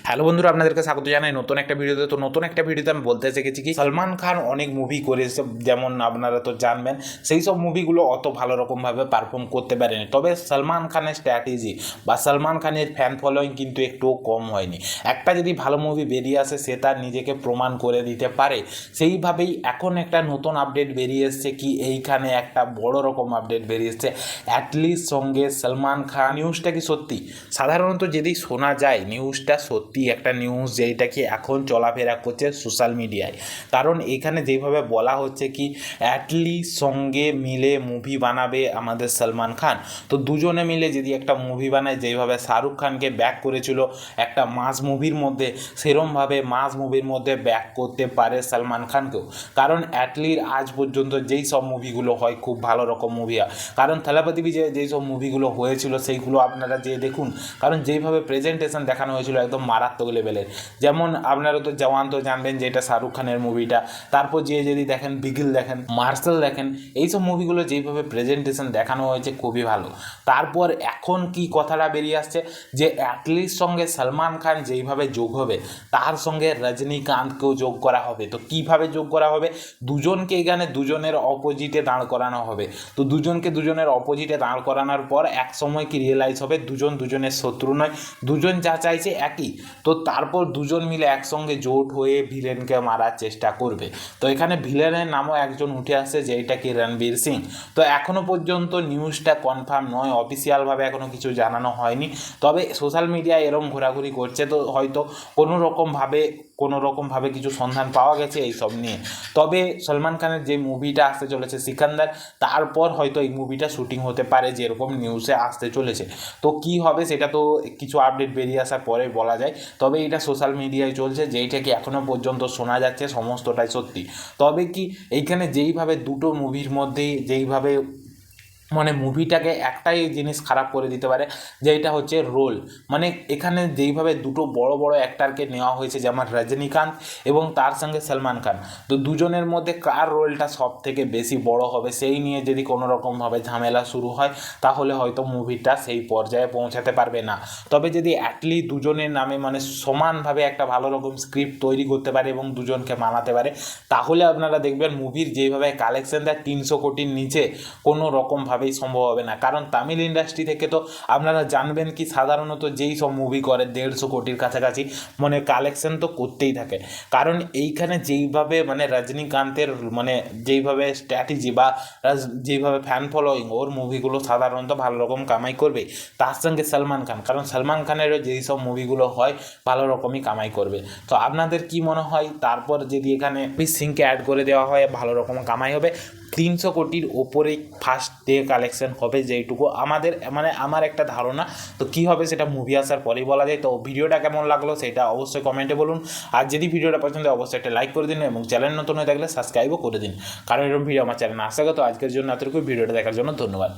Hello বন্ধুরা, আপনাদেরকে স্বাগত জানাই নতুন একটা ভিডিওতে। তো নতুন একটা ভিডিওতে আমি বলতে চেয়েছি কি, সলমান খান অনেক মুভি করেছে, যেমন আপনারা তো জানবেন সেই সব মুভিগুলো অত ভালো রকমভাবে পারফর্ম করতে পারেনি। তবে সলমান খানের স্ট্র্যাটেজি বা সলমান খানের ফ্যান ফলোয়িং কিন্তু একটুও কম হয়নি। একটা যদি ভালো মুভি বেরিয়ে আসে, সে তার নিজেকে প্রমাণ করে দিতে পারে। সেইভাবেই এখন একটা নতুন আপডেট বেরিয়ে এসছে কি, এইখানে একটা বড় রকম আপডেট বেরিয়ে এসছে অ্যাটলির সঙ্গে সলমান খান। নিউজটা কি সত্যি? সাধারণত যদি শোনা যায় নিউজটা সত্যি একটা নিউজ, যেটা কি এখন চলাফেরা করছে সোশ্যাল মিডিয়ায়। কারণ এখানে যেভাবে বলা হচ্ছে কি, অ্যাটলির সঙ্গে মিলে মুভি বানাবে আমাদের সলমান খান। তো দুজনে মিলে যদি একটা মুভি বানায়, যেভাবে শাহরুখ খানকে ব্যাক করেছিল একটা মাস মুভির মধ্যে, সেরমভাবে মাস মুভির মধ্যে ব্যাক করতে পারে সলমান খানকেও। কারণ অ্যাটলির আজ পর্যন্ত যেই সব মুভিগুলো হয় খুব ভালো রকম মুভি হয়। কারণ থালাপতি বিজয় যেই সব মুভিগুলো হয়েছিল সেইগুলো আপনারা যে দেখুন, কারণ যেইভাবে প্রেজেন্টেশন দেখানো হয়েছিল একদম মারাত্মক লেভেলের। যেমন আপনারা তো জওয়ান তো জানবেন যে এটা শাহরুখ খানের মুভিটা। তারপর যে যদি দেখেন বিগিল দেখেন, মার্শাল দেখেন, এইসব মুভিগুলো যেইভাবে প্রেজেন্টেশন দেখানো হয়েছে খুবই ভালো। তারপর এখন কি কথাটা বেরিয়ে আসছে যে অ্যাটলির সঙ্গে সলমান খান যেইভাবে যোগ হবে, তার সঙ্গে রজনীকান্তকেও যোগ করা হবে। তো কিভাবে যোগ করা হবে? দুজনকে এখানে দুজনের অপোজিটে দাঁড় করানো হবে। তো দুজনের অপোজিটে দাঁড় করানোর পর এক সময় কি রিয়েলাইজ হবে দুজন দুজনের শত্রু নয়, দুজন যা চাইছে একই। তো তারপর দুজন মিলে একসঙ্গে জোট হয়ে ভিলেনকে মারার চেষ্টা করবে। তো এখানে ভিলেনের নামও একজন উঠে আসছে, যেটা কি রণবীর সিং। তো এখনও পর্যন্ত নিউজটা কনফার্ম নয়, অফিসিয়ালভাবে এখনও কিছু জানানো হয়নি। তবে সোশ্যাল মিডিয়ায় এরম ঘোরাঘুরি করছে, তো হয়তো কোনো রকমভাবে কিছু সন্ধান পাওয়া গেছে এইসব নিয়ে। তবে সলমান খানের যে মুভিটা আসতে চলেছে সিকান্দার, তারপর হয়তো এই মুভিটা শুটিং হতে পারে, যেরকম নিউজে আসতে চলেছে। তো কি হবে সেটা তো কিছু আপডেট বেরিয়ে আসার পরে বলা যায়। তবে এটা সোশ্যাল মিডিয়ায় চলছে, যেইটা কি এখনও পর্যন্ত শোনা যাচ্ছে সমস্তটাই সত্যি। তবে কি এইখানে যেইভাবে দুটো মুভির মধ্যেই যেইভাবে মানে মুভিটাকে একটাই জিনিস খারাপ করে দিতে পারে, যেটা হচ্ছে রোল। মানে এখানে যেইভাবে দুটো বড় বড় অ্যাক্টারকে নেওয়া হয়েছে, যেমন রজনীকান্ত এবং তার সঙ্গে সলমান খান, তো দুজনের মধ্যে কার রোলটা সব থেকে বেশি বড় হবে সেই নিয়ে যদি কোনো রকমভাবে ঝামেলা শুরু হয়, তাহলে হয়তো মুভিটা সেই পর্যায়ে পৌঁছাতে পারবে না। তবে যদি অ্যাটলি দুজনের নামে মানে সমানভাবে একটা ভালো রকম স্ক্রিপ্ট তৈরি করতে পারে এবং দুজনকে মানাতে পারে, তাহলে আপনারা দেখবেন মুভির যেইভাবে কালেকশন দেয় 300 কোটির নিচে কোনো রকমভাবে সম্ভব হবে না। কারণ তামিল ইন্ডাস্ট্রি থেকে তো আপনারা জানবেন কি, সাধারণত যেই সব মুভি করে 150 কোটির কাছাকাছি মানে কালেকশন তো করতেই থাকে। কারণ এইখানে যেইভাবে মানে রজনীকান্তের মানে যেইভাবে স্ট্র্যাটেজি বা যেইভাবে ফ্যান ফলোয়িং, ওর মুভিগুলো সাধারণত ভালো রকম কামাই করবে। তার সঙ্গে সলমান খান, কারণ সলমান খানেরও যেই সব মুভিগুলো হয় ভালো রকমই কামাই করবে। তো আপনাদের কি মনে হয়, তারপর যদি এখানে সিংকে অ্যাড করে দেওয়া হয় ভালো রকম কামাই হবে? 300 কোটির ওপরেই ফার্স্ট ডে কালেকশন হবে, যেইটুকু আমাদের মানে আমার একটা ধারণা। তো কী হবে সেটা মুভি আসার পরেই বলা যায়। তো ভিডিওটা কেমন লাগলো সেটা অবশ্যই কমেন্টে বলুন। আর যদি ভিডিওটা পছন্দ হয় অবশ্যই একটা লাইক করে দিন এবং চ্যানেল নতুন হয়ে থাকলে সাবস্ক্রাইবও করে দিন, কারণ এরকম ভিডিও আমার চ্যানেলে আসা। তো আজকের জন্য এতটুকু, ভিডিওটা দেখার জন্য ধন্যবাদ।